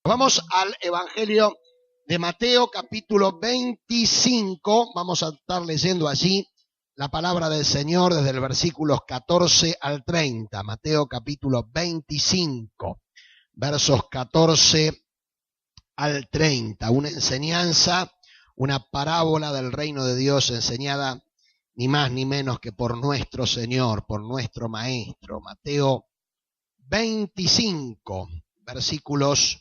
Vamos al Evangelio de Mateo, capítulo 25. Vamos a estar leyendo allí la palabra del Señor desde el versículos 14 al 30. Mateo, capítulo 25, versos 14 al 30. Una enseñanza, una parábola del reino de Dios enseñada ni más ni menos que por nuestro Señor, por nuestro Maestro. Mateo 25, versículos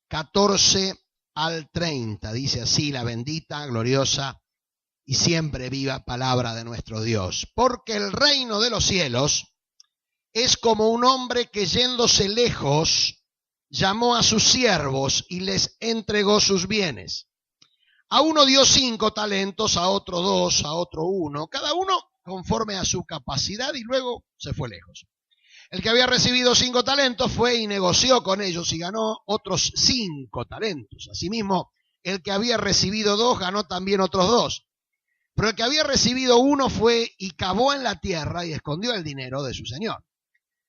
14 al 30, dice así la bendita, gloriosa y siempre viva palabra de nuestro Dios. Porque el reino de los cielos es como un hombre que yéndose lejos llamó a sus siervos y les entregó sus bienes. A uno dio 5 talentos, a otro 2, a otro 1, cada uno conforme a su capacidad, y luego se fue lejos. El que había recibido 5 talentos fue y negoció con ellos y ganó otros 5 talentos. Asimismo, el que había recibido 2 ganó también otros 2. Pero el que había recibido 1 fue y cavó en la tierra y escondió el dinero de su señor.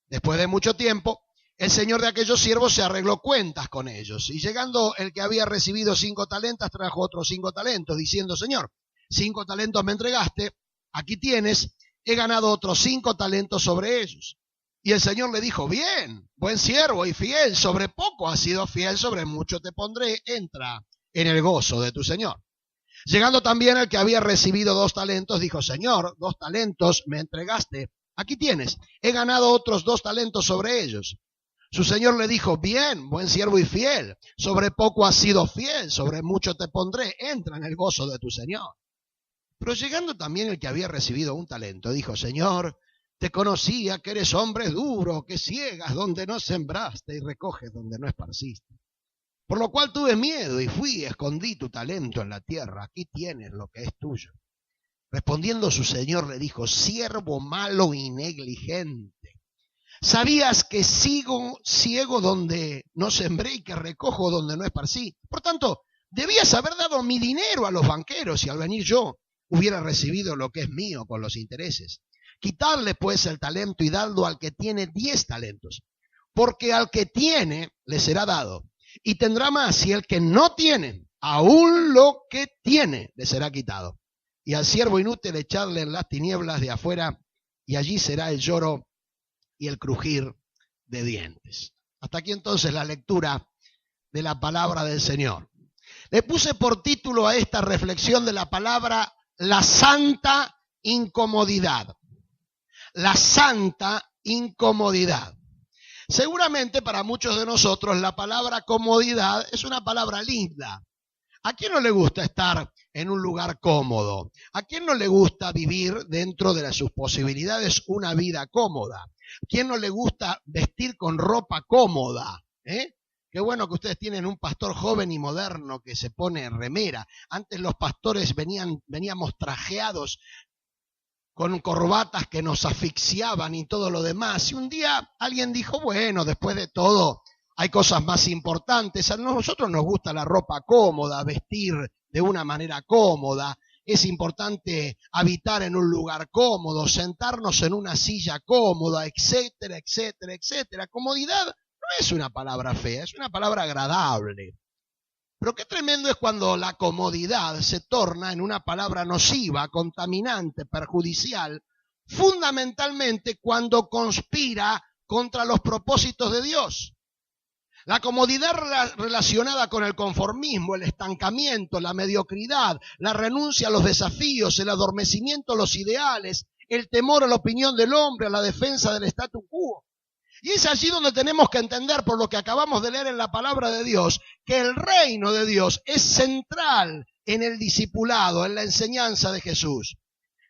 Después de mucho tiempo, el señor de aquellos siervos se arregló cuentas con ellos. Y llegando el que había recibido 5 talentos, trajo otros 5 talentos, diciendo: Señor, 5 talentos me entregaste, aquí tienes, he ganado otros 5 talentos sobre ellos. Y el Señor le dijo: bien, buen siervo y fiel, sobre poco has sido fiel, sobre mucho te pondré, entra en el gozo de tu Señor. Llegando también el que había recibido 2 talentos, dijo: Señor, 2 talentos me entregaste, aquí tienes, he ganado otros 2 talentos sobre ellos. Su Señor le dijo: bien, buen siervo y fiel, sobre poco has sido fiel, sobre mucho te pondré, entra en el gozo de tu Señor. Pero llegando también el que había recibido 1 talento, dijo: Señor, te conocía que eres hombre duro, que ciegas donde no sembraste y recoges donde no esparciste. Por lo cual tuve miedo y fui y escondí tu talento en la tierra. Aquí tienes lo que es tuyo. Respondiendo su señor le dijo: siervo malo y negligente, ¿sabías que sigo ciego donde no sembré y que recojo donde no esparcí? Por tanto, debías haber dado mi dinero a los banqueros y al venir yo hubiera recibido lo que es mío con los intereses. Quitadle pues el talento y dadlo al que tiene 10 talentos, porque al que tiene le será dado y tendrá más, y el que no tiene, aún lo que tiene le será quitado. Y al siervo inútil echadle en las tinieblas de afuera, y allí será el lloro y el crujir de dientes. Hasta aquí entonces la lectura de la palabra del Señor. Le puse por título a esta reflexión de la palabra: la santa incomodidad. La santa incomodidad. Seguramente para muchos de nosotros la palabra comodidad es una palabra linda. ¿A quién no le gusta estar en un lugar cómodo? ¿A quién no le gusta vivir dentro de sus posibilidades una vida cómoda? ¿A quién no le gusta vestir con ropa cómoda? Qué bueno que ustedes tienen un pastor joven y moderno que se pone remera. Antes los pastores veníamos trajeados con corbatas que nos asfixiaban y todo lo demás. Y un día alguien dijo: bueno, después de todo hay cosas más importantes. A nosotros nos gusta la ropa cómoda, vestir de una manera cómoda. Es importante habitar en un lugar cómodo, sentarnos en una silla cómoda, etcétera, etcétera, etcétera. Comodidad no es una palabra fea, es una palabra agradable. Pero qué tremendo es cuando la comodidad se torna en una palabra nociva, contaminante, perjudicial, fundamentalmente cuando conspira contra los propósitos de Dios. La comodidad relacionada con el conformismo, el estancamiento, la mediocridad, la renuncia a los desafíos, el adormecimiento a los ideales, el temor a la opinión del hombre, a la defensa del statu quo. Y es allí donde tenemos que entender, por lo que acabamos de leer en la palabra de Dios, que el reino de Dios es central en el discipulado, en la enseñanza de Jesús.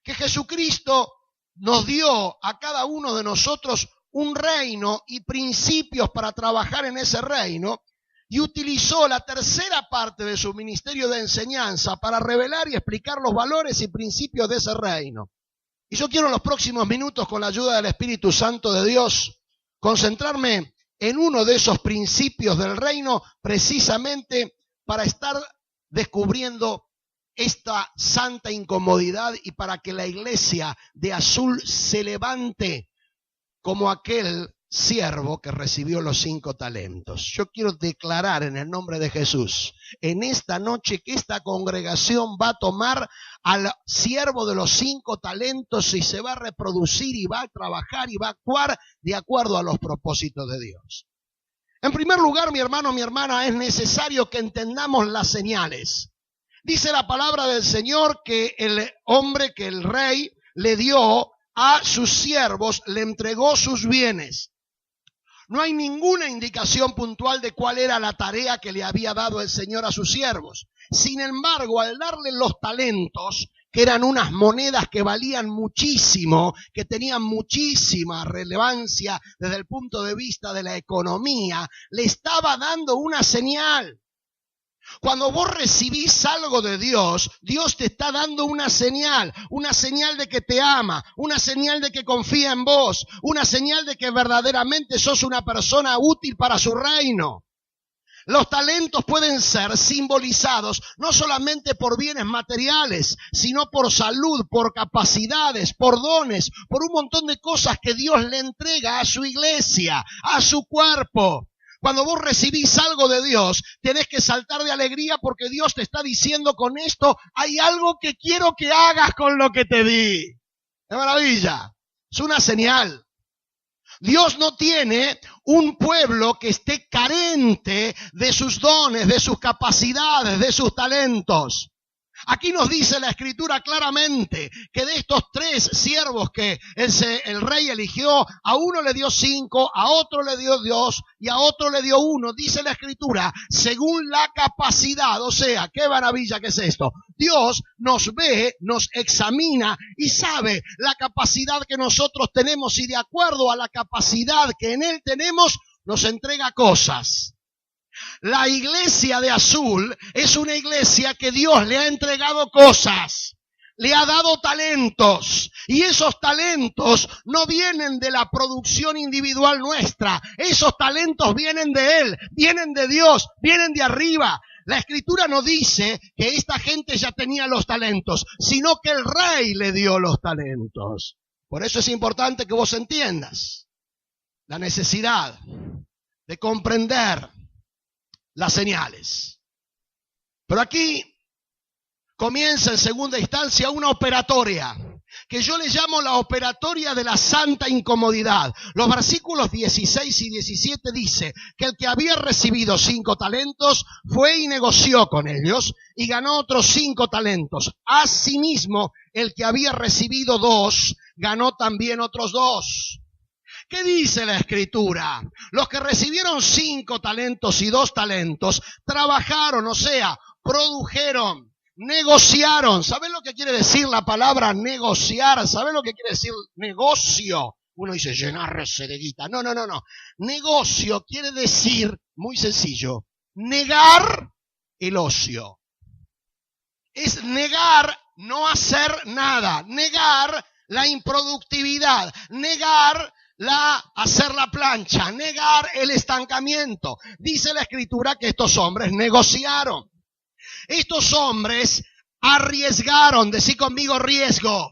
Que Jesucristo nos dio a cada uno de nosotros un reino y principios para trabajar en ese reino, y utilizó la tercera parte de su ministerio de enseñanza para revelar y explicar los valores y principios de ese reino. Y yo quiero en los próximos minutos, con la ayuda del Espíritu Santo de Dios, concentrarme en uno de esos principios del reino, precisamente para estar descubriendo esta santa incomodidad y para que la iglesia de azul se levante como aquel siervo que recibió los 5 talentos. Yo quiero declarar en el nombre de Jesús, en esta noche, que esta congregación va a tomar al siervo de los 5 talentos y se va a reproducir y va a trabajar y va a actuar de acuerdo a los propósitos de Dios. En primer lugar, mi hermano, mi hermana, es necesario que entendamos las señales. Dice la palabra del Señor que el hombre, que el rey le dio a sus siervos, le entregó sus bienes. No hay ninguna indicación puntual de cuál era la tarea que le había dado el Señor a sus siervos. Sin embargo, al darle los talentos, que eran unas monedas que valían muchísimo, que tenían muchísima relevancia desde el punto de vista de la economía, le estaba dando una señal. Cuando vos recibís algo de Dios, Dios te está dando una señal de que te ama, una señal de que confía en vos, una señal de que verdaderamente sos una persona útil para su reino. Los talentos pueden ser simbolizados no solamente por bienes materiales, sino por salud, por capacidades, por dones, por un montón de cosas que Dios le entrega a su iglesia, a su cuerpo. Cuando vos recibís algo de Dios, tenés que saltar de alegría porque Dios te está diciendo: con esto hay algo que quiero que hagas con lo que te di. ¡Qué maravilla! Es una señal. Dios no tiene un pueblo que esté carente de sus dones, de sus capacidades, de sus talentos. Aquí nos dice la Escritura claramente que de estos 3 siervos que el rey eligió, a uno le dio 5, a otro le dio 2 y a otro le dio 1. Dice la Escritura, según la capacidad. O sea, qué maravilla que es esto. Dios nos ve, nos examina y sabe la capacidad que nosotros tenemos, y de acuerdo a la capacidad que en Él tenemos, nos entrega cosas. La iglesia de Azul es una iglesia que Dios le ha entregado cosas, le ha dado talentos, y esos talentos no vienen de la producción individual nuestra. Esos talentos vienen de Él, vienen de Dios, vienen de arriba. La Escritura no dice que esta gente ya tenía los talentos, sino que el rey le dio los talentos. Por eso es importante que vos entiendas la necesidad de comprender las señales. Pero aquí comienza en segunda instancia una operatoria, que yo le llamo la operatoria de la santa incomodidad. Los versículos 16 y 17 dice que el que había recibido 5 talentos fue y negoció con ellos y ganó otros 5 talentos. Asimismo, el que había recibido 2 ganó también otros 2. ¿Qué dice la Escritura? Los que recibieron 5 talentos y 2 talentos trabajaron, o sea, produjeron, negociaron. ¿Sabes lo que quiere decir la palabra negociar? ¿Sabes lo que quiere decir negocio? Uno dice llenarse de guita. No. Negocio quiere decir, muy sencillo, negar el ocio. Es negar no hacer nada, negar la improductividad, negar hacer la plancha, negar el estancamiento. Dice la Escritura que estos hombres negociaron. Estos hombres arriesgaron. Decí conmigo riesgo.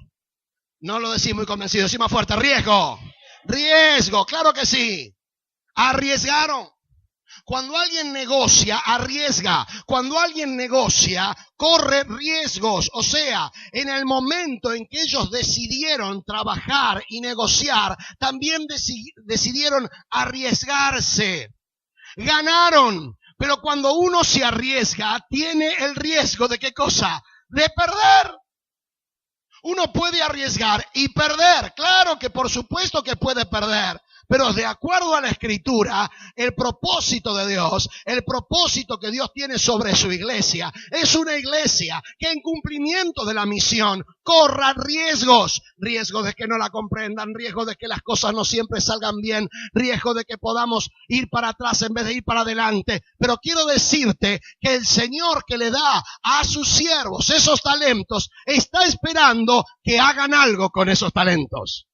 No lo decís muy convencido, decí más fuerte, riesgo. Riesgo, claro que sí. Arriesgaron. Cuando alguien negocia, arriesga. Cuando alguien negocia, corre riesgos. O sea, en el momento en que ellos decidieron trabajar y negociar, también decidieron arriesgarse. Ganaron. Pero cuando uno se arriesga, tiene el riesgo de ¿qué cosa? De perder. Uno puede arriesgar y perder. Claro que por supuesto que puede perder. Pero de acuerdo a la Escritura, el propósito de Dios, el propósito que Dios tiene sobre su iglesia, es una iglesia que en cumplimiento de la misión corra riesgos. Riesgos de que no la comprendan, riesgos de que las cosas no siempre salgan bien, riesgos de que podamos ir para atrás en vez de ir para adelante. Pero quiero decirte que el Señor que le da a sus siervos esos talentos, está esperando que hagan algo con esos talentos.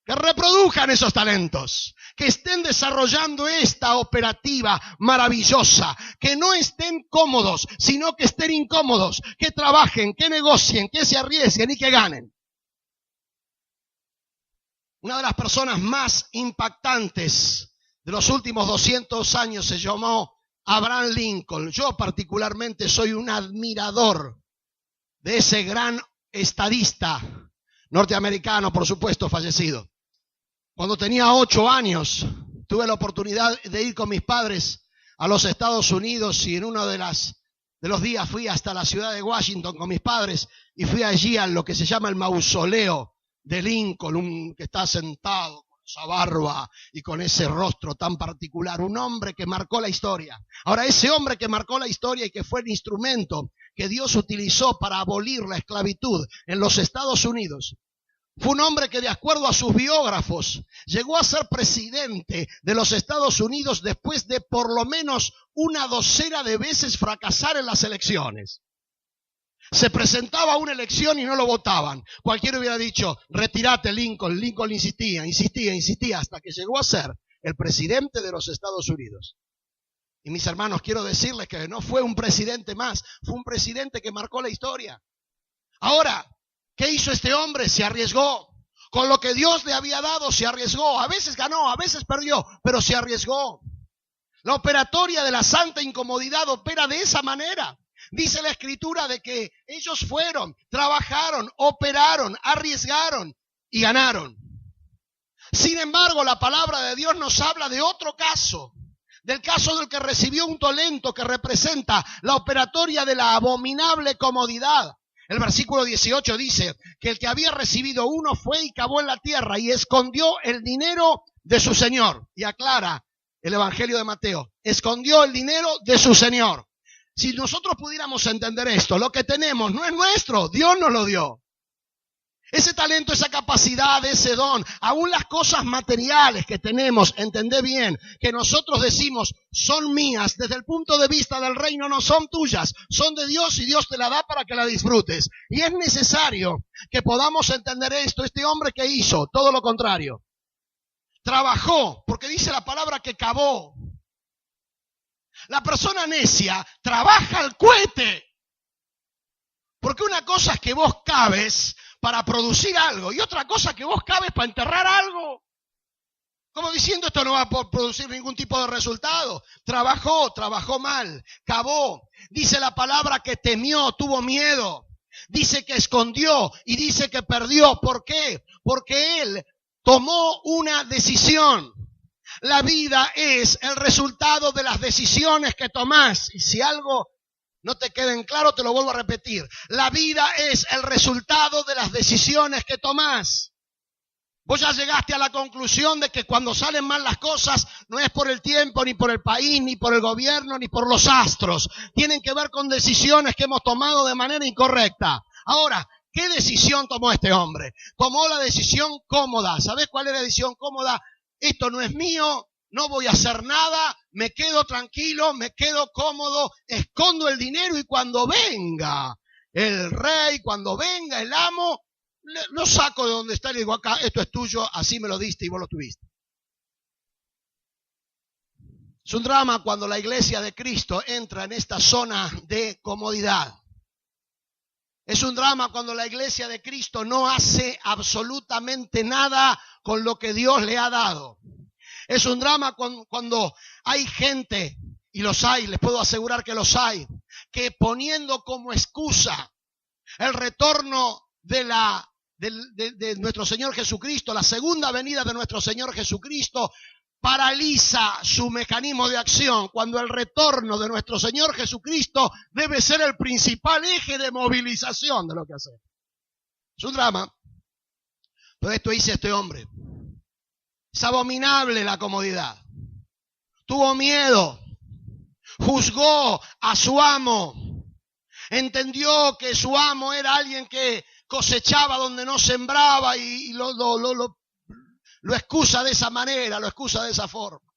Que reproduzcan esos talentos, que estén desarrollando esta operativa maravillosa, que no estén cómodos, sino que estén incómodos, que trabajen, que negocien, que se arriesguen y que ganen. Una de las personas más impactantes de los últimos 200 años se llamó Abraham Lincoln. Yo particularmente soy un admirador de ese gran estadista norteamericano, por supuesto, fallecido. Cuando tenía 8 años, tuve la oportunidad de ir con mis padres a los Estados Unidos y en uno de los días fui hasta la ciudad de Washington con mis padres y fui allí a lo que se llama el mausoleo de Lincoln, que está sentado con esa barba y con ese rostro tan particular, un hombre que marcó la historia. Ahora, ese hombre que marcó la historia y que fue el instrumento que Dios utilizó para abolir la esclavitud en los Estados Unidos, fue un hombre que, de acuerdo a sus biógrafos, llegó a ser presidente de los Estados Unidos después de por lo menos una docena de veces fracasar en las elecciones. Se presentaba a una elección y no lo votaban. Cualquiera hubiera dicho, retírate Lincoln. Lincoln insistía, hasta que llegó a ser el presidente de los Estados Unidos. Y mis hermanos, quiero decirles que no fue un presidente más, fue un presidente que marcó la historia. Ahora, ¿qué hizo este hombre? Se arriesgó. Con lo que Dios le había dado, se arriesgó. A veces ganó, a veces perdió, pero se arriesgó. La operatoria de la santa incomodidad opera de esa manera. Dice la Escritura de que ellos fueron, trabajaron, operaron, arriesgaron y ganaron. Sin embargo, la palabra de Dios nos habla de otro caso. Del caso del que recibió un talento que representa la operatoria de la abominable comodidad. El versículo 18 dice que el que había recibido uno fue y cavó en la tierra y escondió el dinero de su señor. Y aclara el Evangelio de Mateo, escondió el dinero de su señor. Si nosotros pudiéramos entender esto, lo que tenemos no es nuestro, Dios nos lo dio. Ese talento, esa capacidad, ese don, aún las cosas materiales que tenemos, entendé bien, que nosotros decimos son mías, desde el punto de vista del reino no son tuyas, son de Dios y Dios te la da para que la disfrutes. Y es necesario que podamos entender esto. Este hombre que hizo todo lo contrario, trabajó, porque dice la palabra que cavó. La persona necia trabaja al cohete. Porque una cosa es que vos caves para producir algo y otra cosa que vos caves para enterrar algo. Como diciendo, esto no va a producir ningún tipo de resultado. Trabajó mal, cavó. Dice la palabra que temió, tuvo miedo. Dice que escondió y dice que perdió. ¿Por qué? Porque él tomó una decisión. La vida es el resultado de las decisiones que tomás. Y si algo no te queda en claro, te lo vuelvo a repetir. La vida es el resultado de las decisiones que tomás. Vos ya llegaste a la conclusión de que cuando salen mal las cosas no es por el tiempo, ni por el país, ni por el gobierno, ni por los astros. Tienen que ver con decisiones que hemos tomado de manera incorrecta. Ahora, ¿qué decisión tomó este hombre? Tomó la decisión cómoda. ¿Sabés cuál es la decisión cómoda? Esto no es mío, no voy a hacer nada, me quedo tranquilo, me quedo cómodo, escondo el dinero y cuando venga el rey, cuando venga el amo, lo saco de donde está y le digo, acá, esto es tuyo, así me lo diste y vos lo tuviste. Es un drama cuando la iglesia de Cristo entra en esta zona de comodidad. Es un drama cuando la iglesia de Cristo no hace absolutamente nada con lo que Dios le ha dado. Es un drama cuando hay gente, y los hay, les puedo asegurar que los hay, que poniendo como excusa el retorno de nuestro Señor Jesucristo, la segunda venida de nuestro Señor Jesucristo, paraliza su mecanismo de acción, cuando el retorno de nuestro Señor Jesucristo debe ser el principal eje de movilización de lo que hacemos. Es un drama. Pero esto dice este hombre. Es abominable la comodidad. Tuvo miedo. Juzgó a su amo. Entendió que su amo era alguien que cosechaba donde no sembraba y lo excusa de esa manera, lo excusa de esa forma.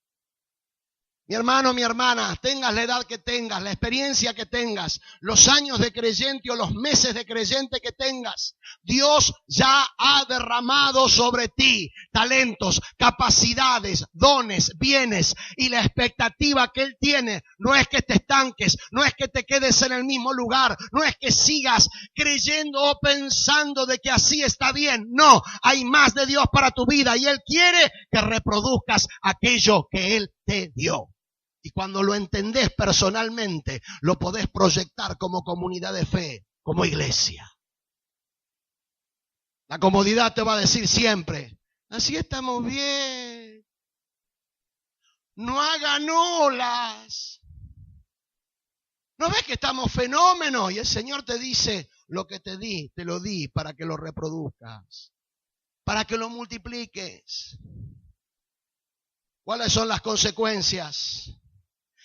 Mi hermano, mi hermana, tengas la edad que tengas, la experiencia que tengas, los años de creyente o los meses de creyente que tengas, Dios ya ha derramado sobre ti talentos, capacidades, dones, bienes, y la expectativa que Él tiene no es que te estanques, no es que te quedes en el mismo lugar, no es que sigas creyendo o pensando de que así está bien. No, hay más de Dios para tu vida y Él quiere que reproduzcas aquello que Él te dio. Y cuando lo entendés personalmente, lo podés proyectar como comunidad de fe, como iglesia. La comodidad te va a decir siempre, así estamos bien. No hagan olas. ¿No ves que estamos fenómenos? Y el Señor te dice, lo que te di, te lo di para que lo reproduzcas, para que lo multipliques. ¿Cuáles son las consecuencias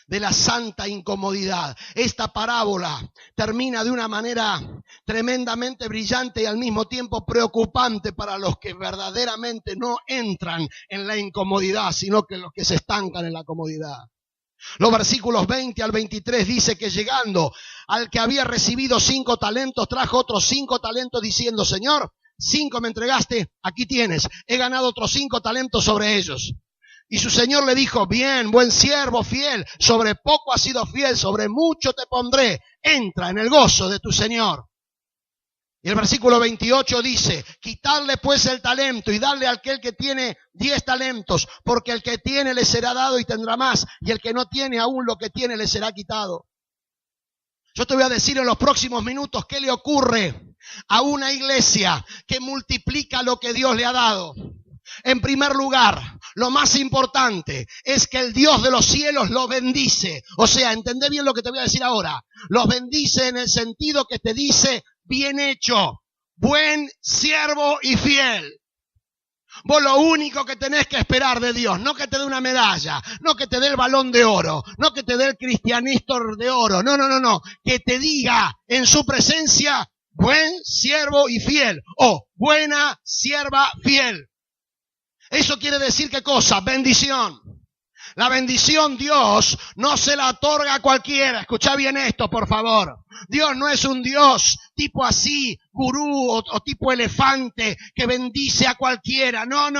de la santa incomodidad? Esta parábola termina de una manera tremendamente brillante y al mismo tiempo preocupante para los que verdaderamente no entran en la incomodidad, sino que los que se estancan en la comodidad. Los versículos 20 al 23 dice que llegando al que había recibido 5 talentos, trajo otros 5 talentos diciendo, Señor, 5 me entregaste, aquí tienes, he ganado otros 5 talentos sobre ellos. Y su señor le dijo, bien, buen siervo fiel, sobre poco has sido fiel, sobre mucho te pondré, entra en el gozo de tu señor. Y el versículo 28 dice, quitadle pues el talento y darle a aquel que tiene 10 talentos, porque el que tiene le será dado y tendrá más, y el que no tiene aún lo que tiene le será quitado. Yo te voy a decir en los próximos minutos qué le ocurre a una iglesia que multiplica lo que Dios le ha dado. En primer lugar, lo más importante es que el Dios de los cielos lo bendice. O sea, entendé bien lo que te voy a decir ahora. Los bendice en el sentido que te dice, bien hecho, buen siervo y fiel. Vos lo único que tenés que esperar de Dios, no que te dé una medalla, no que te dé el balón de oro, no que te dé el cristianistor de oro, no, que te diga en su presencia, buen siervo y fiel, o buena sierva fiel. Eso quiere decir ¿qué cosa? Bendición. La bendición Dios no se la otorga a cualquiera. Escuchá bien esto, por favor. Dios no es un Dios tipo así, gurú o tipo elefante que bendice a cualquiera. No.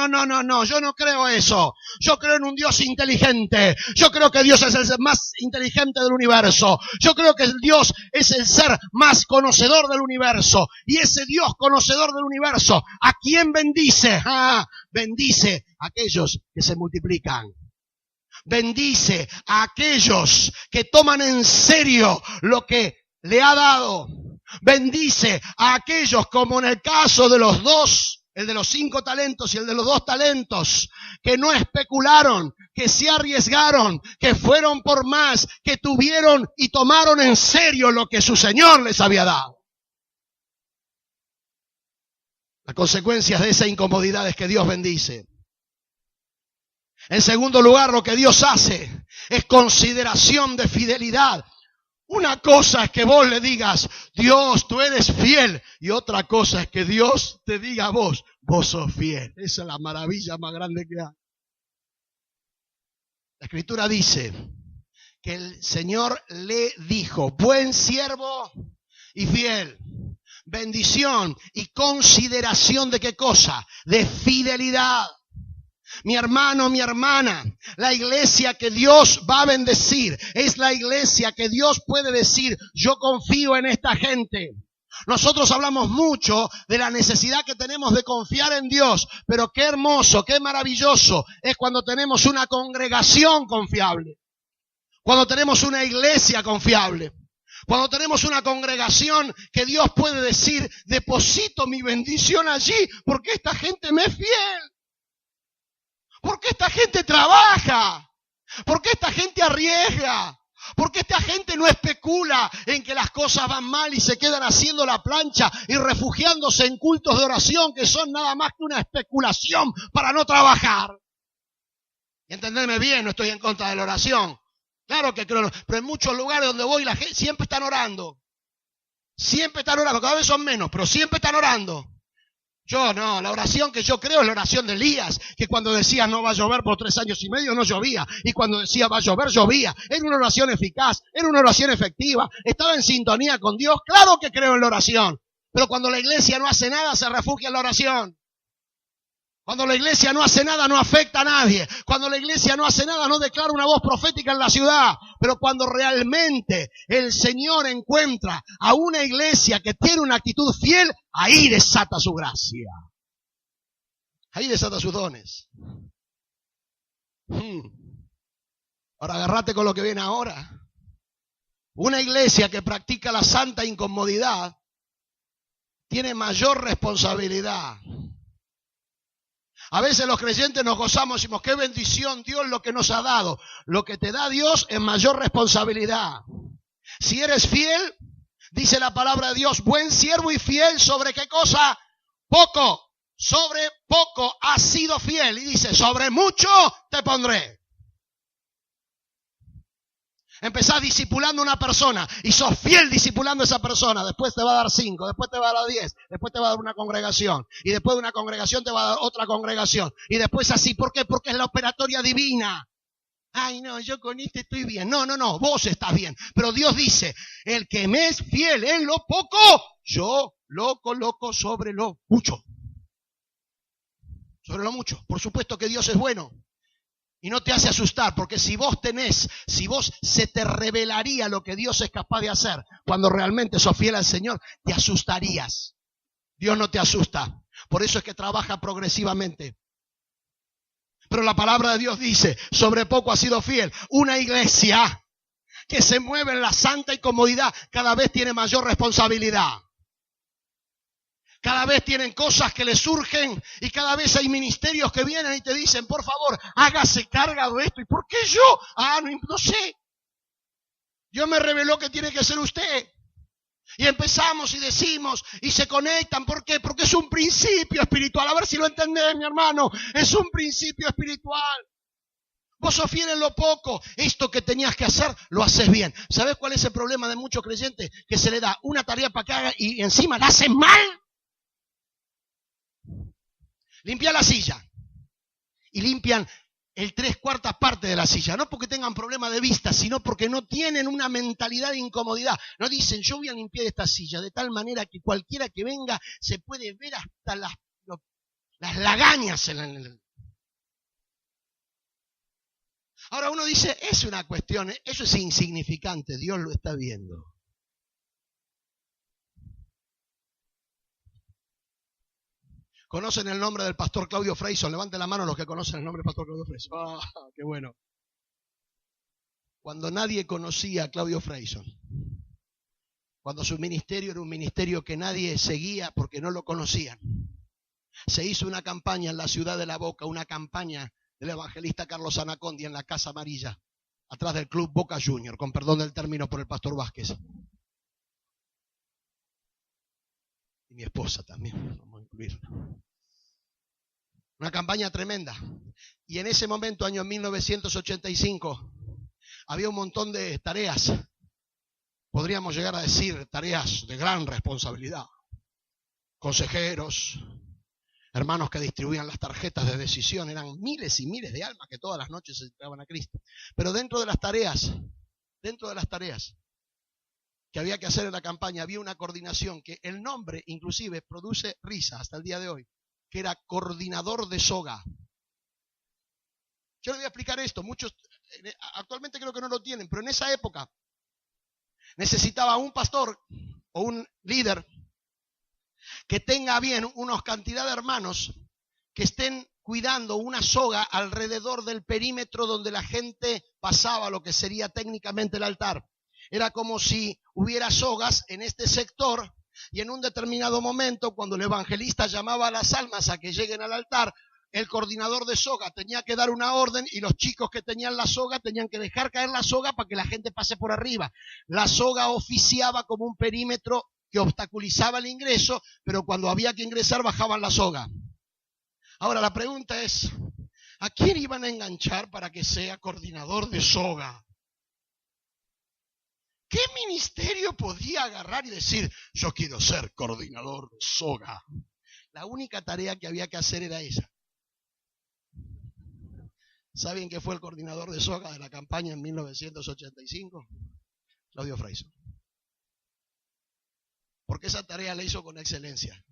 Yo no creo eso. Yo creo en un Dios inteligente. Yo creo que Dios es el ser más inteligente del universo. Yo creo que Dios es el ser más conocedor del universo. Y ese Dios conocedor del universo, ¿a quién bendice? Bendice a aquellos que se multiplican. Bendice a aquellos que toman en serio lo que le ha dado. Bendice a aquellos, como en el caso de los dos, el de los 5 talentos y el de los 2 talentos, que no especularon, que se arriesgaron, que fueron por más, que tuvieron y tomaron en serio lo que su Señor les había dado. Las consecuencias de esa incomodidad es que Dios bendice. En segundo lugar, lo que Dios hace es consideración de fidelidad. Una cosa es que vos le digas, Dios, tú eres fiel. Y otra cosa es que Dios te diga a vos, vos sos fiel. Esa es la maravilla más grande que hay. La Escritura dice que el Señor le dijo, buen siervo y fiel. Bendición y consideración de ¿qué cosa? De fidelidad. Mi hermano, mi hermana, la iglesia que Dios va a bendecir es la iglesia que Dios puede decir, yo confío en esta gente. Nosotros hablamos mucho de la necesidad que tenemos de confiar en Dios, pero qué hermoso, qué maravilloso es cuando tenemos una congregación confiable, cuando tenemos una iglesia confiable, cuando tenemos una congregación que Dios puede decir, deposito mi bendición allí porque esta gente me es fiel. Porque esta gente trabaja, porque esta gente arriesga, porque esta gente no especula en que las cosas van mal y se quedan haciendo la plancha y refugiándose en cultos de oración que son nada más que una especulación para no trabajar. Y entendedme bien, no estoy en contra de la oración. Claro que creo, pero en muchos lugares donde voy la gente siempre están orando. Siempre están orando, cada vez son menos, pero siempre están orando. Yo no, la oración que yo creo es la oración de Elías, que cuando decía no va a llover por 3 años y medio, no llovía. Y cuando decía va a llover, llovía. Era una oración eficaz, era una oración efectiva. Estaba en sintonía con Dios. Claro que creo en la oración. Pero cuando la iglesia no hace nada, se refugia en la oración. Cuando la iglesia no hace nada, no afecta a nadie. Cuando la iglesia no hace nada, no declara una voz profética en la ciudad. Pero cuando realmente el Señor encuentra a una iglesia que tiene una actitud fiel, ahí desata su gracia. Ahí desata sus dones. Ahora agárrate con lo que viene ahora. Una iglesia que practica la santa incomodidad tiene mayor responsabilidad. A veces los creyentes nos gozamos y decimos, qué bendición Dios lo que nos ha dado. Lo que te da Dios es mayor responsabilidad. Si eres fiel, dice la palabra de Dios, buen siervo y fiel, ¿sobre qué cosa? Poco. Sobre poco has sido fiel. Y dice, sobre mucho te pondré. Empezás discipulando a una persona y sos fiel discipulando a esa persona. Después te va a dar 5, después te va a dar 10, después te va a dar una congregación. Y después de una congregación te va a dar otra congregación. Y después así. ¿Por qué? Porque es la operatoria divina. Ay, no, yo con este estoy bien. No, vos estás bien. Pero Dios dice, el que me es fiel en lo poco, yo lo coloco sobre lo mucho. Sobre lo mucho. Por supuesto que Dios es bueno. Y no te hace asustar, porque si vos se te revelaría lo que Dios es capaz de hacer, cuando realmente sos fiel al Señor, te asustarías. Dios no te asusta. Por eso es que trabaja progresivamente. Pero la palabra de Dios dice, sobre poco has sido fiel. Una iglesia que se mueve en la santa incomodidad cada vez tiene mayor responsabilidad. Cada vez tienen cosas que les surgen y cada vez hay ministerios que vienen y te dicen, por favor, hágase cargo de esto. ¿Y por qué yo? No sé. Dios me reveló que tiene que ser usted. Y empezamos y decimos y se conectan. ¿Por qué? Porque es un principio espiritual. A ver si lo entendés, mi hermano. Es un principio espiritual. Vos sos fiel en lo poco. Esto que tenías que hacer, lo haces bien. ¿Sabés cuál es el problema de muchos creyentes? Que se le da una tarea para que haga y encima la hacen mal. Limpian la silla y limpian el 3/4 parte de la silla, no porque tengan problema de vista, sino porque no tienen una mentalidad de incomodidad. No dicen, yo voy a limpiar esta silla de tal manera que cualquiera que venga se puede ver hasta las lagañas en el... Ahora uno dice, es una cuestión, eso es insignificante, Dios lo está viendo. ¿Conocen el nombre del pastor Claudio Freyson? Levanten la mano los que conocen el nombre del pastor Claudio Freyson. ¡Qué bueno! Cuando nadie conocía a Claudio Freyson, cuando su ministerio era un ministerio que nadie seguía porque no lo conocían, se hizo una campaña en la ciudad de La Boca, una campaña del evangelista Carlos Anacondi en la Casa Amarilla, atrás del Club Boca Junior, con perdón del término por el pastor Vázquez. Y mi esposa también, vamos a incluirla. Una campaña tremenda. Y en ese momento, año 1985, había un montón de tareas. Podríamos llegar a decir tareas de gran responsabilidad. Consejeros, hermanos que distribuían las tarjetas de decisión. Eran miles y miles de almas que todas las noches se entregaban a Cristo. Pero dentro de las tareas que había que hacer en la campaña, había una coordinación que el nombre inclusive produce risa hasta el día de hoy, que era coordinador de soga. Yo les voy a explicar esto, muchos actualmente creo que no lo tienen, pero en esa época necesitaba un pastor o un líder que tenga bien unos cantidad de hermanos que estén cuidando una soga alrededor del perímetro donde la gente pasaba lo que sería técnicamente el altar. Era como si hubiera sogas en este sector y en un determinado momento, cuando el evangelista llamaba a las almas a que lleguen al altar, el coordinador de soga tenía que dar una orden y los chicos que tenían la soga tenían que dejar caer la soga para que la gente pase por arriba. La soga oficiaba como un perímetro que obstaculizaba el ingreso, pero cuando había que ingresar bajaban la soga. Ahora la pregunta es, ¿a quién iban a enganchar para que sea coordinador de soga? ¿Qué ministerio podía agarrar y decir, yo quiero ser coordinador de soga? La única tarea que había que hacer era esa. ¿Saben quién fue el coordinador de soga de la campaña en 1985? Claudio Freyson. Porque esa tarea la hizo con excelencia.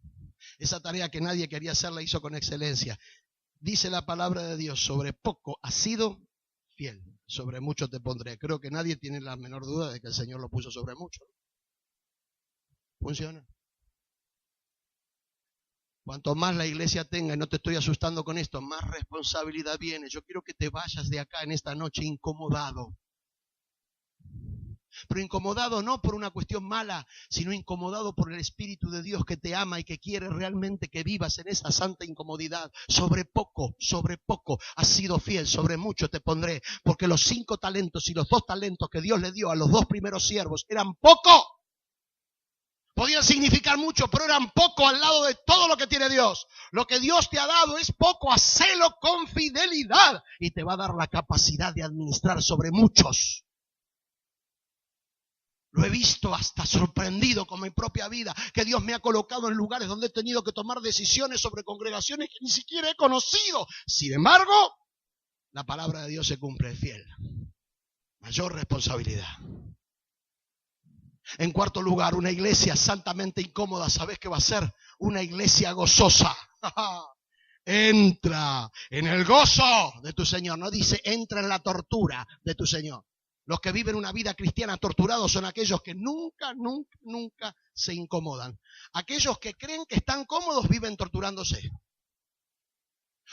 Esa tarea que nadie quería hacer la hizo con excelencia. Dice la palabra de Dios, sobre poco has sido fiel, sobre mucho te pondré. Creo que nadie tiene la menor duda de que el Señor lo puso sobre mucho. ¿Funciona? Cuanto más la iglesia tenga, y no te estoy asustando con esto, más responsabilidad viene. Yo quiero que te vayas de acá en esta noche incomodado. Pero incomodado no por una cuestión mala, sino incomodado por el Espíritu de Dios que te ama y que quiere realmente que vivas en esa santa incomodidad. Sobre poco has sido fiel, sobre mucho te pondré. Porque los 5 talentos y los 2 talentos que Dios le dio a los 2 primeros siervos eran poco. Podían significar mucho, pero eran poco al lado de todo lo que tiene Dios. Lo que Dios te ha dado es poco, hacelo con fidelidad y te va a dar la capacidad de administrar sobre muchos. Lo he visto hasta sorprendido con mi propia vida, que Dios me ha colocado en lugares donde he tenido que tomar decisiones sobre congregaciones que ni siquiera he conocido. Sin embargo, la palabra de Dios se cumple, es fiel. Mayor responsabilidad. En cuarto lugar, una iglesia santamente incómoda, ¿sabes qué va a ser? Una iglesia gozosa. Entra en el gozo de tu Señor. No dice entra en la tortura de tu Señor. Los que viven una vida cristiana torturados son aquellos que nunca se incomodan. Aquellos que creen que están cómodos viven torturándose.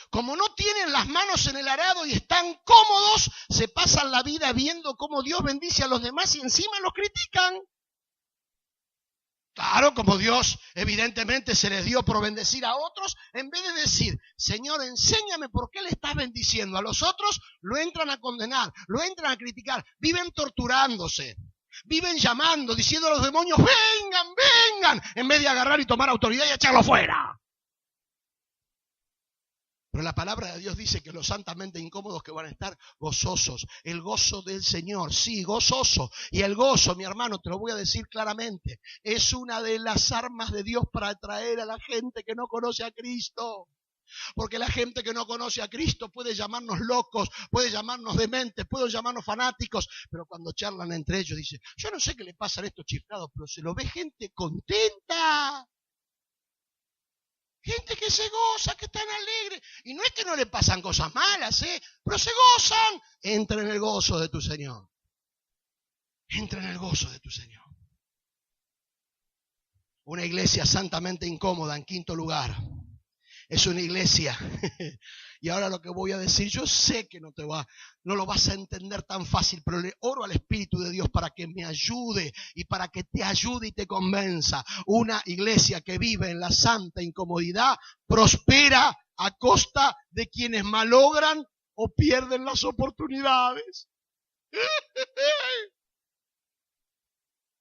Como no tienen las manos en el arado y están cómodos, se pasan la vida viendo cómo Dios bendice a los demás y encima los critican. Claro, como Dios evidentemente se les dio por bendecir a otros, en vez de decir, Señor, enséñame por qué le estás bendiciendo a los otros, lo entran a condenar, lo entran a criticar, viven torturándose, viven llamando, diciendo a los demonios, vengan, vengan, en vez de agarrar y tomar autoridad y echarlo fuera. Pero la palabra de Dios dice que los santamente incómodos que van a estar gozosos. El gozo del Señor, sí, gozoso. Y el gozo, mi hermano, te lo voy a decir claramente, es una de las armas de Dios para atraer a la gente que no conoce a Cristo. Porque la gente que no conoce a Cristo puede llamarnos locos, puede llamarnos dementes, puede llamarnos fanáticos. Pero cuando charlan entre ellos, dicen, yo no sé qué le pasa a estos chiflados, pero se lo ve gente contenta. Gente que se goza, que están alegres. Y no es que no le pasan cosas malas, pero se gozan. Entra en el gozo de tu Señor. Entra en el gozo de tu Señor. Una iglesia santamente incómoda, en quinto lugar. Es una iglesia. Y ahora lo que voy a decir, yo sé que no lo vas a entender tan fácil, pero le oro al Espíritu de Dios para que me ayude y para que te ayude y te convenza. Una iglesia que vive en la santa incomodidad prospera a costa de quienes malogran o pierden las oportunidades.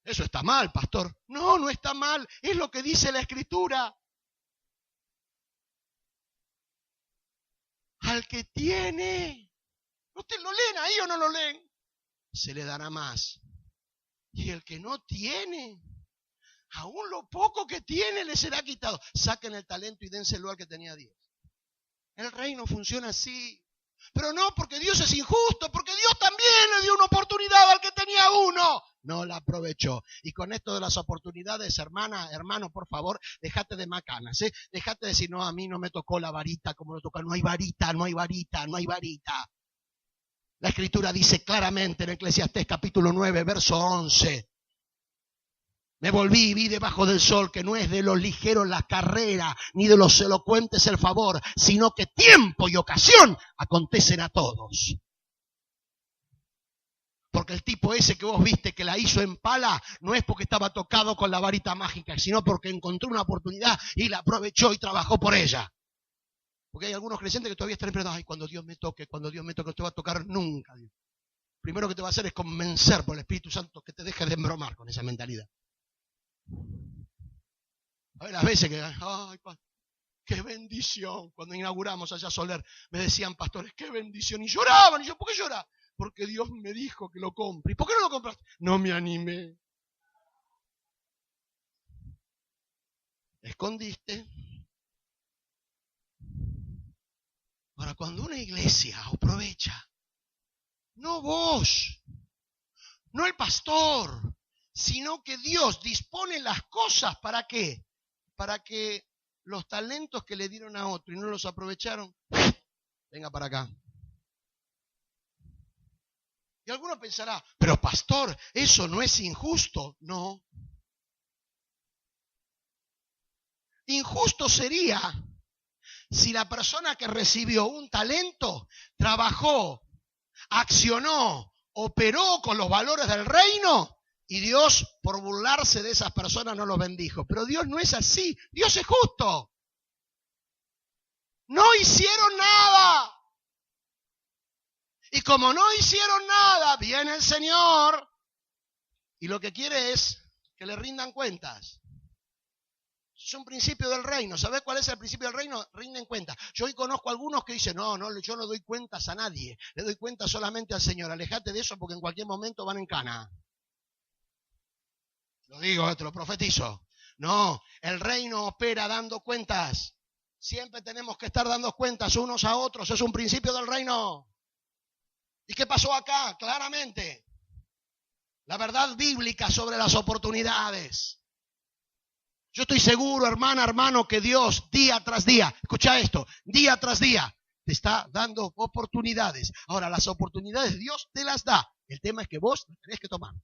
Eso está mal, pastor. No, no está mal. Es lo que dice la Escritura. Al que tiene, ¿ustedes lo leen ahí o no lo leen? Se le dará más. Y el que no tiene, aún lo poco que tiene le será quitado. Saquen el talento y dénselo al que tenía 10. El reino funciona así. Pero no porque Dios es injusto, porque Dios también le dio una oportunidad al que tenía 1. No la aprovechó. Y con esto de las oportunidades, hermano, por favor, déjate de macanas, Déjate de decir, no, a mí no me tocó la varita como lo toca. No hay varita. La Escritura dice claramente en Eclesiastés capítulo 9, verso 11. Me volví y vi debajo del sol que no es de los ligeros la carrera, ni de los elocuentes el favor, sino que tiempo y ocasión acontecen a todos. Porque el tipo ese que vos viste que la hizo en pala, no es porque estaba tocado con la varita mágica, sino porque encontró una oportunidad y la aprovechó y trabajó por ella. Porque hay algunos creyentes que todavía están esperando, ay, cuando Dios me toque, no te va a tocar nunca. Primero que te va a hacer es convencer por el Espíritu Santo que te dejes de embromar con esa mentalidad. A ver, las veces que, ay, qué bendición. Cuando inauguramos allá Soler, me decían pastores, qué bendición. Y lloraban. Y yo, ¿por qué llora? Porque Dios me dijo que lo compre. ¿Y por qué no lo compraste? No me animé. Escondiste Ahora, cuando una iglesia aprovecha, no vos, no el pastor, sino que Dios dispone las cosas, ¿para qué? Para que los talentos que le dieron a otro y no los aprovecharon, venga para acá. Y alguno pensará, pero pastor, ¿eso no es injusto? No. Injusto sería si la persona que recibió un talento trabajó, accionó, operó con los valores del reino y Dios, por burlarse de esas personas, no los bendijo. Pero Dios no es así. Dios es justo. No hicieron nada. Y como no hicieron nada, viene el Señor y lo que quiere es que le rindan cuentas. Es un principio del reino. ¿Sabés cuál es el principio del reino? Rinden cuentas. Yo hoy conozco a algunos que dicen, no, yo no doy cuentas a nadie. Le doy cuentas solamente al Señor. Alejate de eso porque en cualquier momento van en cana. Lo digo, te lo profetizo. No, el reino opera dando cuentas. Siempre tenemos que estar dando cuentas unos a otros. Es un principio del reino. ¿Y qué pasó acá? Claramente, la verdad bíblica sobre las oportunidades. Yo estoy seguro, hermana, hermano, que Dios día tras día, escucha esto, día tras día, te está dando oportunidades. Ahora, las oportunidades Dios te las da. El tema es que vos las tenés que tomar.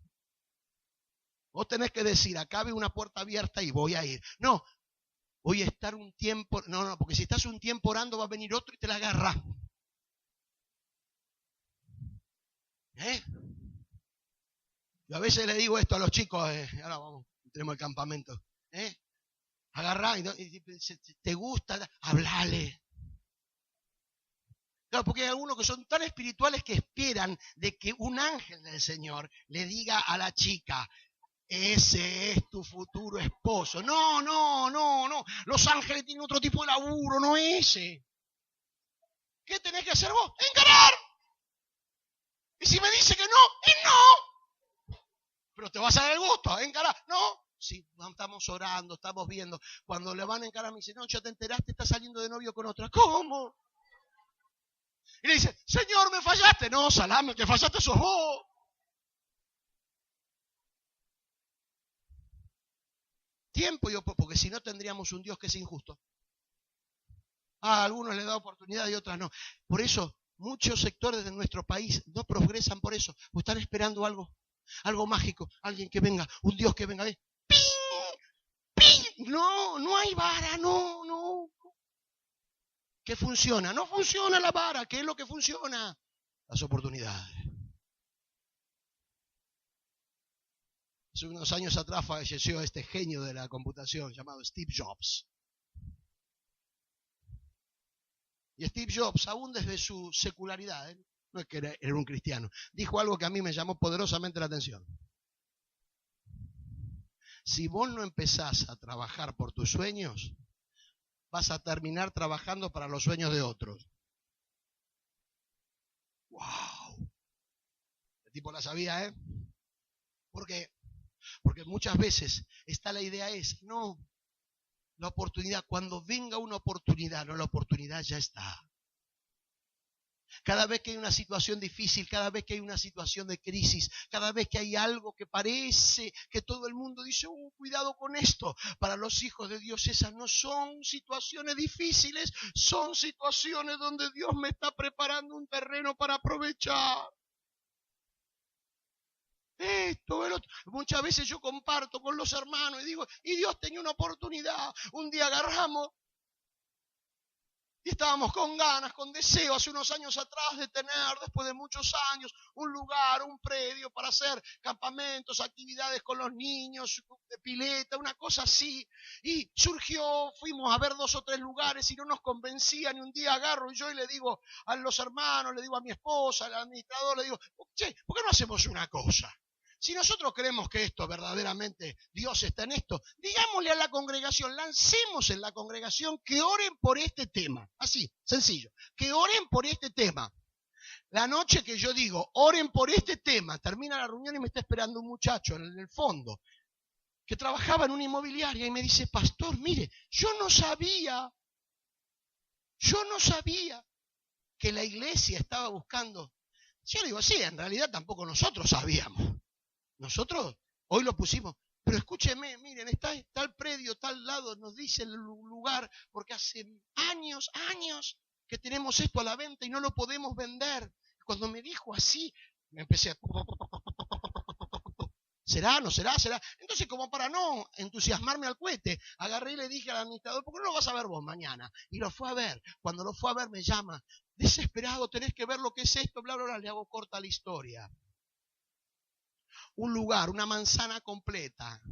Vos tenés que decir, acá veo una puerta abierta y voy a ir. No, voy a estar un tiempo, no, porque si estás un tiempo orando va a venir otro y te la agarra. Yo a veces le digo esto a los chicos, ahora vamos, tenemos el campamento. Agarrá y te gusta, hablale. Claro, porque hay algunos que son tan espirituales que esperan de que un ángel del Señor le diga a la chica, ese es tu futuro esposo. No. Los ángeles tienen otro tipo de laburo, no ese. ¿Qué tenés que hacer vos? Encarar. Y si me dice que no, es no. Pero te vas a dar el gusto, encarar. No. Sí, estamos orando, estamos viendo. Cuando le van a encarar, me dice, no, ya te enteraste, estás saliendo de novio con otra. ¿Cómo? Y le dice, Señor, me fallaste. No, salame, que fallaste sos vos. Tiempo, porque si no tendríamos un Dios que es injusto. A algunos le da oportunidad y a otras no. Por eso, muchos sectores de nuestro país no progresan por eso. O están esperando algo mágico, alguien que venga, un Dios que venga. ¡Ping! ¡Ping! No hay vara, no. ¿Qué funciona? No funciona la vara. ¿Qué es lo que funciona? Las oportunidades. Hace unos años atrás falleció este genio de la computación llamado Steve Jobs. Y Steve Jobs, aún desde su secularidad, no es que era un cristiano, dijo algo que a mí me llamó poderosamente la atención. Si vos no empezás a trabajar por tus sueños, vas a terminar trabajando para los sueños de otros. ¡Wow! El tipo la sabía, ¿eh? Porque muchas veces está la idea no, la oportunidad, cuando venga una oportunidad, no, la oportunidad ya está. Cada vez que hay una situación difícil, cada vez que hay una situación de crisis, cada vez que hay algo que parece que todo el mundo dice, cuidado con esto. Para los hijos de Dios esas no son situaciones difíciles, son situaciones donde Dios me está preparando un terreno para aprovechar. Esto, el otro. Muchas veces yo comparto con los hermanos y digo, y Dios tenía una oportunidad. Un día agarramos y estábamos con ganas, con deseo, hace unos años atrás, de tener, después de muchos años, un lugar, un predio para hacer campamentos, actividades con los niños, de pileta, una cosa así. Y surgió, fuimos a ver 2 o 3 lugares y no nos convencían. Y un día agarro y yo y le digo a los hermanos, le digo a mi esposa, al administrador, le digo, che, ¿por qué no hacemos una cosa? Si nosotros creemos que esto verdaderamente, Dios está en esto, digámosle a la congregación, lancemos en la congregación que oren por este tema. Así, sencillo, que oren por este tema. La noche que yo digo, oren por este tema, termina la reunión y me está esperando un muchacho en el fondo que trabajaba en una inmobiliaria y me dice, pastor, mire, yo no sabía. que la iglesia estaba buscando. Yo digo, sí, en realidad tampoco nosotros sabíamos. Nosotros hoy lo pusimos. Pero escúcheme, miren, está el predio, tal lado, nos dice el lugar, porque hace años que tenemos esto a la venta y no lo podemos vender. Cuando me dijo así, me empecé a... ¿Será? ¿No será? ¿Será? Entonces, como para no entusiasmarme al cohete, agarré y le dije al administrador, ¿por qué no lo vas a ver vos mañana? Y lo fue a ver. Cuando lo fue a ver me llama, desesperado, tenés que ver lo que es esto, bla, bla, bla. Le hago corta la historia. Un lugar, una manzana completa,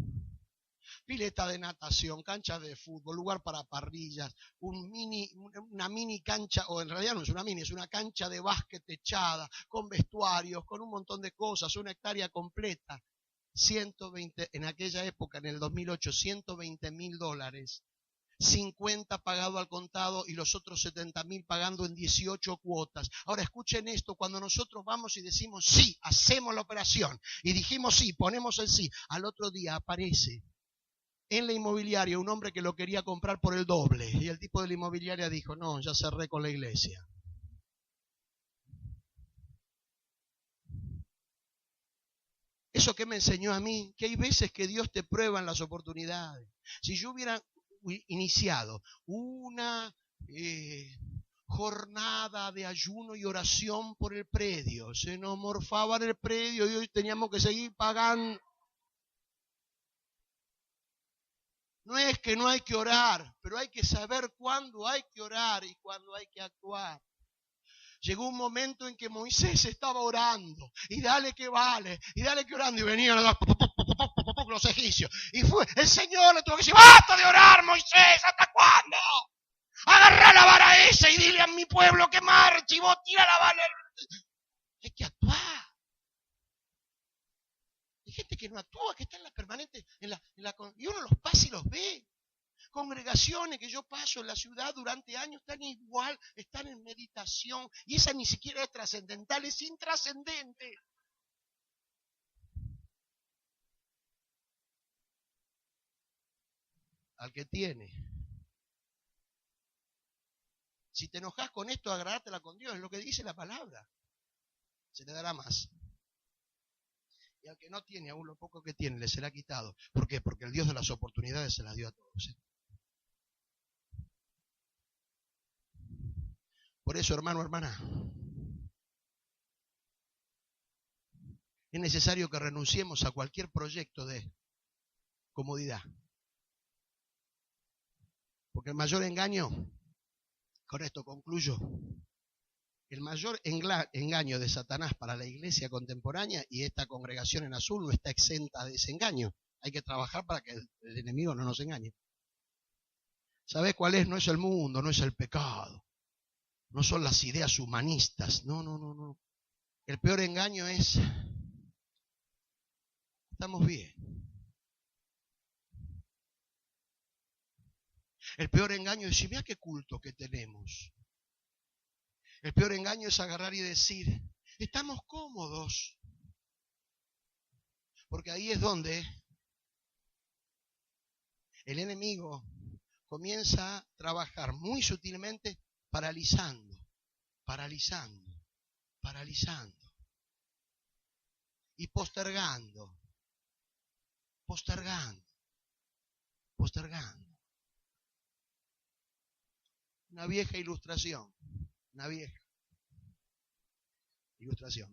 pileta de natación, cancha de fútbol, lugar para parrillas, una mini cancha, o en realidad no es una mini, es una cancha de básquet techada, con vestuarios, con un montón de cosas, una hectárea completa. 120, en aquella época, en el 2008, $120,000, 50 pagado al contado y los otros 70,000 pagando en 18 cuotas. Ahora escuchen esto, cuando nosotros vamos y decimos sí, hacemos la operación, y dijimos sí, ponemos el sí, al otro día aparece en la inmobiliaria un hombre que lo quería comprar por el doble, y el tipo de la inmobiliaria dijo, no, ya cerré con la iglesia. Eso que me enseñó a mí, que hay veces que Dios te prueba en las oportunidades. Si yo hubiera iniciado una jornada de ayuno y oración por el predio, se nos morfaba en el predio y hoy teníamos que seguir pagando. No es que no hay que orar, pero hay que saber cuándo hay que orar y cuándo hay que actuar. Llegó un momento en que Moisés estaba orando, y dale que vale, y dale que orando, y venían los egipcios. Y fue, el Señor le tuvo que decir, ¡basta de orar, Moisés! ¿Hasta cuándo? Agarrá la vara esa y dile a mi pueblo que marche, y vos tira la vara. Hay que actuar. Hay gente que no actúa, que está en la permanente, y uno los pasa y los ve. Congregaciones que yo paso en la ciudad durante años están igual, están en meditación, y esa ni siquiera es trascendental, es intrascendente. Al que tiene. Si te enojas con esto, agradátela con Dios, es lo que dice la palabra. Se le dará más. Y al que no tiene, aún lo poco que tiene, le será quitado. ¿Por qué? Porque el Dios de las oportunidades se las dio a todos. Por eso, hermano, hermana, es necesario que renunciemos a cualquier proyecto de comodidad. Porque el mayor engaño, con esto concluyo, el mayor engaño de Satanás para la iglesia contemporánea, y esta congregación en azul no está exenta de ese engaño. Hay que trabajar para que el enemigo no nos engañe. ¿Sabes cuál es? No es el mundo, no es el pecado, no son las ideas humanistas, no. El peor engaño es, estamos bien. El peor engaño es decir, mira qué culto que tenemos. El peor engaño es agarrar y decir, estamos cómodos. Porque ahí es donde el enemigo comienza a trabajar muy sutilmente, paralizando. Y postergando. Una vieja ilustración.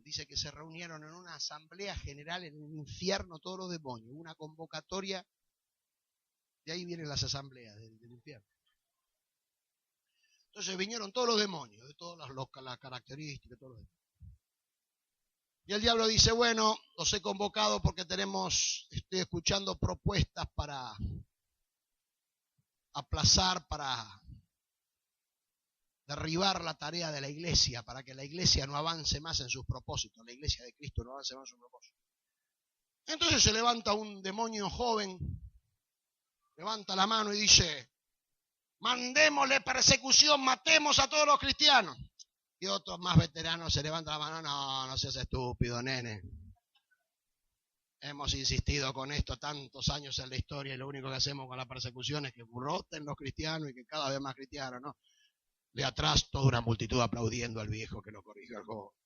Dice que se reunieron en una asamblea general en el infierno todos los demonios, una convocatoria. De ahí vienen las asambleas del infierno. Entonces vinieron todos los demonios, de todas las características, todos los demonios. Y el diablo dice, bueno, los he convocado porque estoy escuchando propuestas para aplazar, para derribar la tarea de la iglesia, para que la iglesia no avance más en sus propósitos, la iglesia de Cristo no avance más en sus propósitos. Entonces se levanta un demonio joven, levanta la mano y dice, mandémosle persecución, matemos a todos los cristianos. Y otros más veteranos se levantan la mano, no seas estúpido, nene. Hemos insistido con esto tantos años en la historia y lo único que hacemos con la persecución es que broten los cristianos y que cada vez más cristianos, ¿no? De atrás toda una multitud aplaudiendo al viejo que lo corrigió al joven.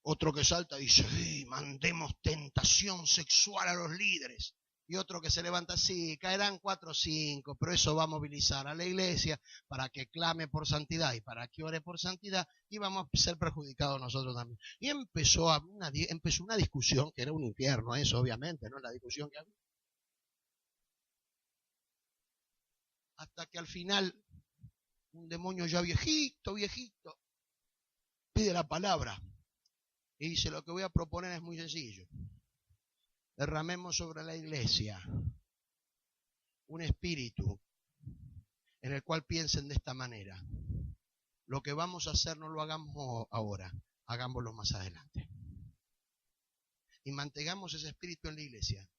Otro que salta y dice, mandemos tentación sexual a los líderes. Y otro que se levanta, sí, caerán 4 o 5, pero eso va a movilizar a la iglesia para que clame por santidad y para que ore por santidad, y vamos a ser perjudicados nosotros también. Y empezó una discusión que era un infierno, eso obviamente, ¿no? La discusión que había. Hasta que al final, un demonio ya viejito, pide la palabra. Y dice, lo que voy a proponer es muy sencillo. Derramemos sobre la iglesia un espíritu en el cual piensen de esta manera. Lo que vamos a hacer no lo hagamos ahora, hagámoslo más adelante. Y mantengamos ese espíritu en la iglesia.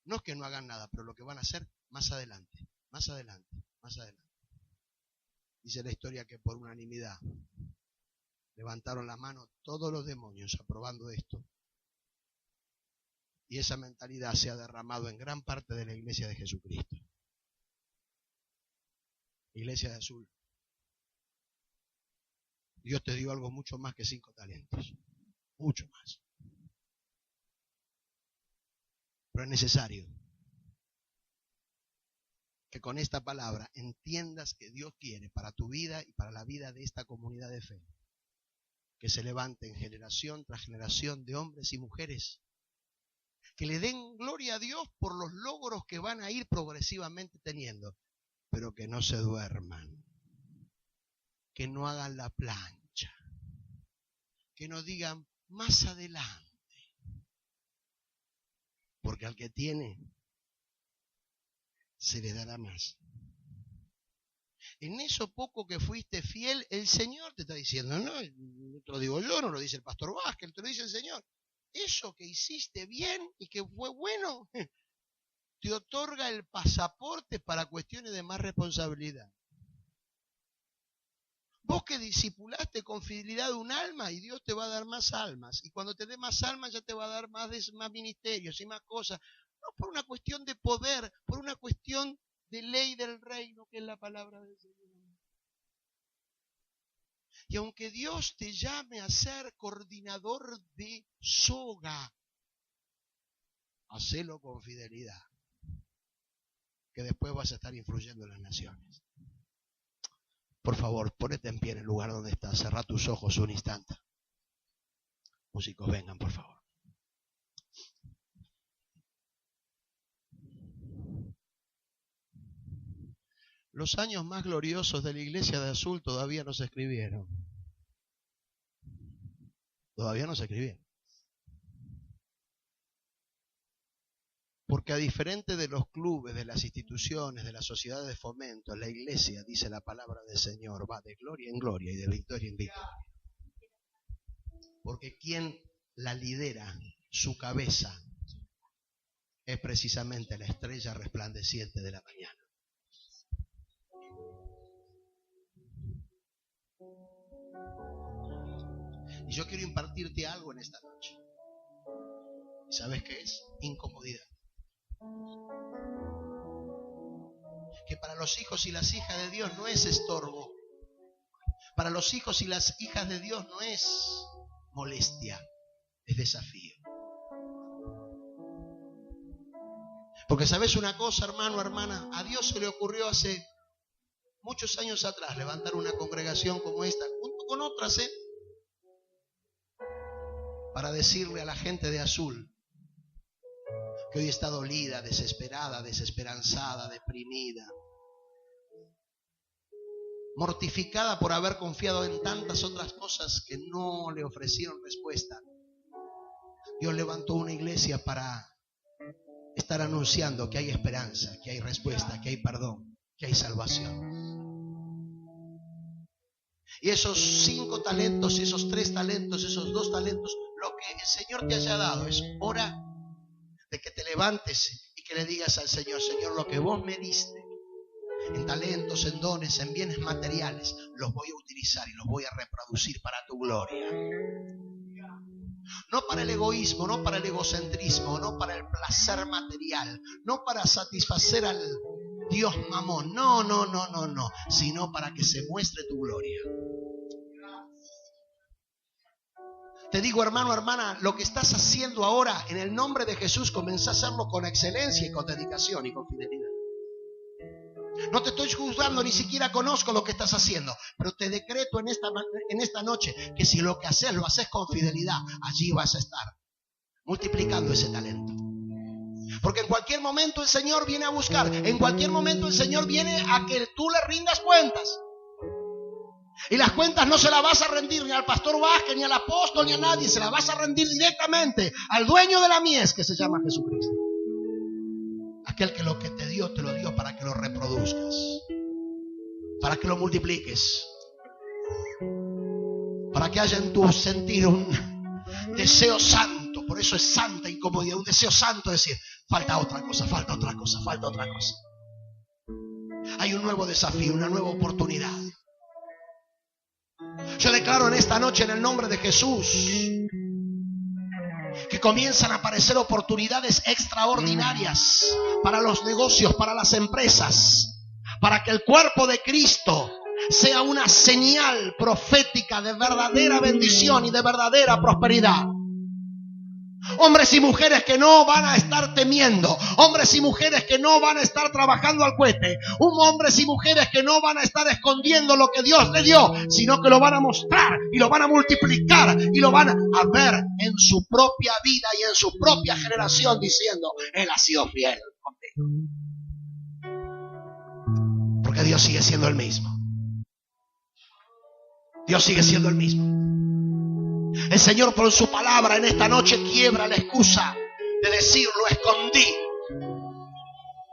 No es que no hagan nada, pero lo que van a hacer más adelante, más adelante, más adelante. Dice la historia que por unanimidad levantaron la mano todos los demonios aprobando esto. Y esa mentalidad se ha derramado en gran parte de la iglesia de Jesucristo. Iglesia de Azul. Dios te dio algo mucho más que 5 talentos. Mucho más. Pero es necesario que con esta palabra entiendas que Dios quiere para tu vida y para la vida de esta comunidad de fe que se levanten generación tras generación de hombres y mujeres que le den gloria a Dios por los logros que van a ir progresivamente teniendo, pero que no se duerman, que no hagan la plancha, que no digan más adelante, porque al que tiene se le dará más. En eso poco que fuiste fiel, el Señor te está diciendo, no te lo digo yo, no lo dice el pastor Vázquez, te lo dice el Señor. Eso que hiciste bien y que fue bueno, te otorga el pasaporte para cuestiones de más responsabilidad. Vos que discipulaste con fidelidad un alma y Dios te va a dar más almas. Y cuando te dé más almas ya te va a dar más ministerios y más cosas. No por una cuestión de poder, por una cuestión de ley del reino que es la palabra del Señor. Y aunque Dios te llame a ser coordinador de soga, hacelo con fidelidad, que después vas a estar influyendo en las naciones. Por favor, ponete en pie en el lugar donde estás, cerrá tus ojos un instante. Músicos, vengan, por favor. Los años más gloriosos de la iglesia de Azul todavía no se escribieron. Todavía no se escribieron. Porque a diferente de los clubes, de las instituciones, de las sociedades de fomento, la iglesia, dice la palabra del Señor, va de gloria en gloria y de victoria en victoria. Porque quien la lidera, su cabeza, es precisamente la estrella resplandeciente de la mañana. Y yo quiero impartirte algo en esta noche. ¿Y sabes qué es? Incomodidad. Que para los hijos y las hijas de Dios no es estorbo. Para los hijos y las hijas de Dios no es molestia, es desafío. Porque sabes una cosa, hermano, hermana, a Dios se le ocurrió hace muchos años atrás levantar una congregación como esta, junto con otras, para decirle a la gente de Azul que hoy está dolida, desesperada, desesperanzada, deprimida, mortificada por haber confiado en tantas otras cosas que no le ofrecieron respuesta. Dios levantó una iglesia para estar anunciando que hay esperanza, que hay respuesta, que hay perdón, que hay salvación. Y esos 5 talentos, esos 3 talentos, esos 2 talentos, lo que el Señor te haya dado, es hora de que te levantes y que le digas al Señor, Señor, lo que vos me diste, en talentos, en dones, en bienes materiales, los voy a utilizar y los voy a reproducir para tu gloria. No para el egoísmo, no para el egocentrismo, no para el placer material, no para satisfacer Dios mamón. No, sino para que se muestre tu gloria. Te digo, hermano, hermana, lo que estás haciendo ahora, en el nombre de Jesús, comienza a hacerlo con excelencia y con dedicación y con fidelidad. No te estoy juzgando, ni siquiera conozco lo que estás haciendo, pero te decreto en esta noche que si lo que haces lo haces con fidelidad, allí vas a estar multiplicando ese talento. Porque en cualquier momento el Señor viene a buscar, en cualquier momento el Señor viene a que tú le rindas cuentas. Y las cuentas no se las vas a rendir ni al pastor Vázquez, ni al apóstol, ni a nadie. Se las vas a rendir directamente al dueño de la mies, que se llama Jesucristo. Aquel que lo que te dio para que lo reproduzcas, para que lo multipliques, para que haya en tu sentir un deseo santo. Por eso es santa incomodidad, un deseo santo, es decir, falta otra cosa. Hay un nuevo desafío, una nueva oportunidad. Yo declaro en esta noche, en el nombre de Jesús, que comienzan a aparecer oportunidades extraordinarias para los negocios, para las empresas, para que el cuerpo de Cristo sea una señal profética de verdadera bendición y de verdadera prosperidad. Hombres y mujeres que no van a estar temiendo, hombres y mujeres que no van a estar trabajando al cohete, hombres y mujeres que no van a estar escondiendo lo que Dios le dio, sino que lo van a mostrar y lo van a multiplicar y lo van a ver en su propia vida y en su propia generación, diciendo: Él ha sido fiel contigo. Porque Dios sigue siendo el mismo. Dios sigue siendo el mismo. El Señor, por su palabra, en esta noche quiebra la excusa de decir: lo escondí,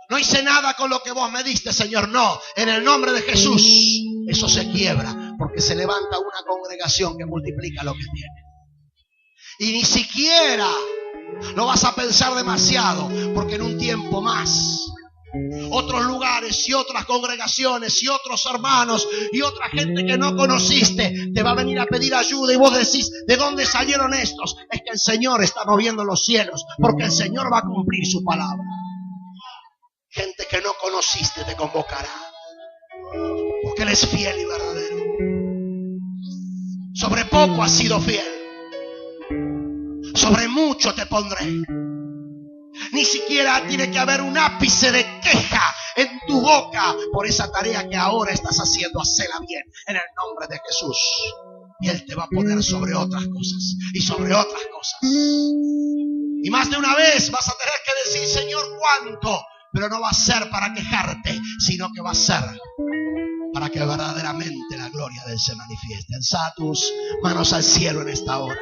no hice nada con lo que vos me diste, Señor. No, en el nombre de Jesús eso se quiebra, porque se levanta una congregación que multiplica lo que tiene. Y ni siquiera lo vas a pensar demasiado, porque en un tiempo más otros lugares y otras congregaciones y otros hermanos y otra gente que no conociste te va a venir a pedir ayuda, y vos decís: ¿de dónde salieron estos? Es que el Señor está moviendo los cielos, porque el Señor va a cumplir su palabra. Gente que no conociste te convocará, porque Él es fiel y verdadero. Sobre poco has sido fiel, sobre mucho te pondré. Ni siquiera tiene que haber un ápice de queja en tu boca por esa tarea que ahora estás haciendo. Hacela bien en el nombre de Jesús, y Él te va a poner sobre otras cosas y sobre otras cosas. Y más de una vez vas a tener que decir: Señor, ¿cuánto? Pero no va a ser para quejarte, sino que va a ser para que verdaderamente la gloria de Él se manifieste. Alza tus manos al cielo en esta hora.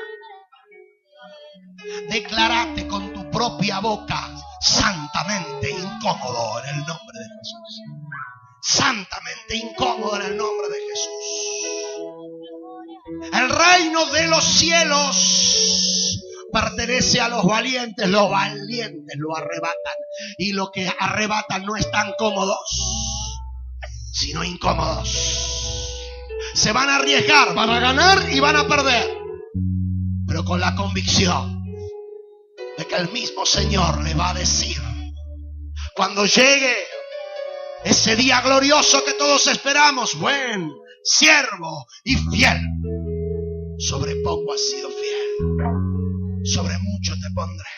Declárate con tu propia boca santamente incómodo en el nombre de Jesús. Santamente incómodo en el nombre de Jesús. El reino de los cielos pertenece a los valientes. Los valientes lo arrebatan, y lo que arrebatan no están cómodos, sino incómodos. Se van a arriesgar, van a ganar y van a perder, pero con la convicción de que el mismo Señor le va a decir, cuando llegue ese día glorioso que todos esperamos: buen siervo y fiel, sobre poco has sido fiel, sobre mucho te pondré.